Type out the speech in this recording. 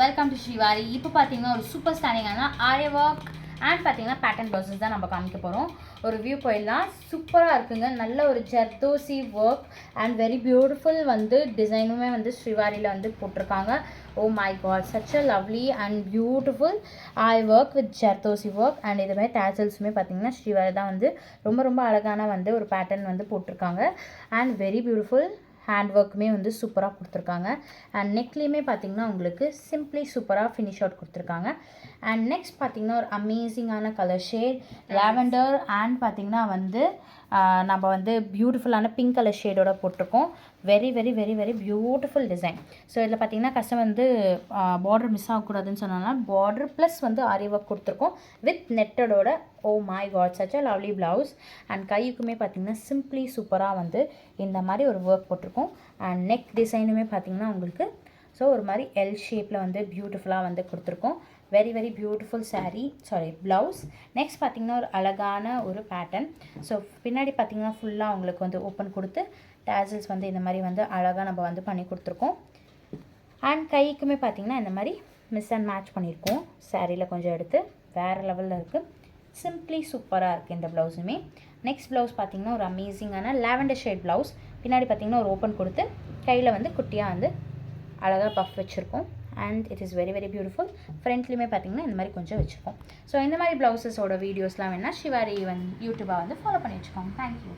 Welcome to Srivari. இப்போ பார்த்தீங்கன்னா ஒரு சூப்பர் ஸ்டாண்டிங்கான ஆரி ஒர்க் அண்ட் பார்த்தீங்கன்னா பேட்டர்ன் ப்ளவுசஸ் தான் நம்ம காமிக்க போகிறோம். ஒரு வியூ போயிடலாம். சூப்பராக இருக்குங்க. நல்ல ஒரு zardozi work and very beautiful டிசைனுமே ஸ்ரீவாரியில் போட்டிருக்காங்க. Oh my God, such a lovely and beautiful aari work with zardozi work and இதுமாதிரி டேசல்ஸுமே பார்த்தீங்கன்னா ஸ்ரீவாரி தான் ரொம்ப ரொம்ப அழகான ஒரு பேட்டர்ன் போட்டிருக்காங்க. அண்ட் வெரி பியூட்டிஃபுல் ஹேண்ட் ஒர்க்குமே சூப்பராக கொடுத்துருக்காங்க. அண்ட் நெக்லேயுமே பார்த்திங்கன்னா உங்களுக்கு சிம்பிளி சூப்பராக ஃபினிஷ் அவுட் கொடுத்துருக்காங்க. அண்ட் நெக்ஸ்ட் பார்த்திங்கன்னா ஒரு அமேசிங்கான கலர் ஷேட் லாவெண்டர் அண்ட் பார்த்திங்கன்னா நம்ம பியூட்டிஃபுல்லான பிங்க் கலர் ஷேடோட போட்டிருக்கோம். Very very very very beautiful design. So இதில் பார்த்திங்கன்னா கஸ்டமர் பார்டர் மிஸ் ஆகக்கூடாதுன்னு சொன்னாங்கன்னா பார்டர் ப்ளஸ் ஆரி ஒர்க் கொடுத்துருக்கோம் வித் நெட்டடோட. Oh my God, such a lovely blouse. And கைக்குமே பார்த்திங்கன்னா சிம்பிளி சூப்பராக இந்த மாதிரி ஒரு ஒர்க் போட்டிருக்கோம். அண்ட் நெக் டிசைனுமே பார்த்திங்கன்னா உங்களுக்கு ஸோ ஒரு மாதிரி எல் ஷேப்பில் பியூட்டிஃபுல்லாக கொடுத்துருக்கோம். Very very beautiful blouse. Next பார்த்திங்கன்னா ஒரு அழகான ஒரு பேட்டர்ன். ஸோ பின்னாடி பார்த்திங்கன்னா ஃபுல்லாக உங்களுக்கு ஓப்பன் கொடுத்து டேசல்ஸ் இந்த மாதிரி அழகாக நம்ம பண்ணி கொடுத்துருக்கோம். அண்ட் கைக்குமே பார்த்திங்கன்னா இந்த மாதிரி மிஸ் அண்ட் மேட்ச் பண்ணியிருக்கோம். சாரியில் கொஞ்சம் எடுத்து வேறு லெவலில் இருக்குது. சிம்பிளி சூப்பராக இருக்குது இந்த ப்ளவுஸுமே. நெக்ஸ்ட் ப்ளவுஸ் பார்த்திங்கன்னா ஒரு அமேசிங்கான லாவெண்டர் ஷேட் ப்ளவுஸ். பின்னாடி பார்த்திங்கன்னா ஒரு ஓப்பன் கொடுத்து கையில் குட்டியாக அழகாக பஃப் வச்சுருக்கோம். And it is very very beautiful. ஃப்ரண்ட்லேயுமே பார்த்திங்கன்னா இந்த மாதிரி கொஞ்சம் வச்சுருக்கோம். ஸோ இந்த மாதிரி ப்ளவுஸஸோட வீடியோஸ்லாம் வேணால் ஸ்ரீவாரி யூடியூபாக ஃபாலோ பண்ணி வச்சுக்கோங்க. தேங்க்யூ.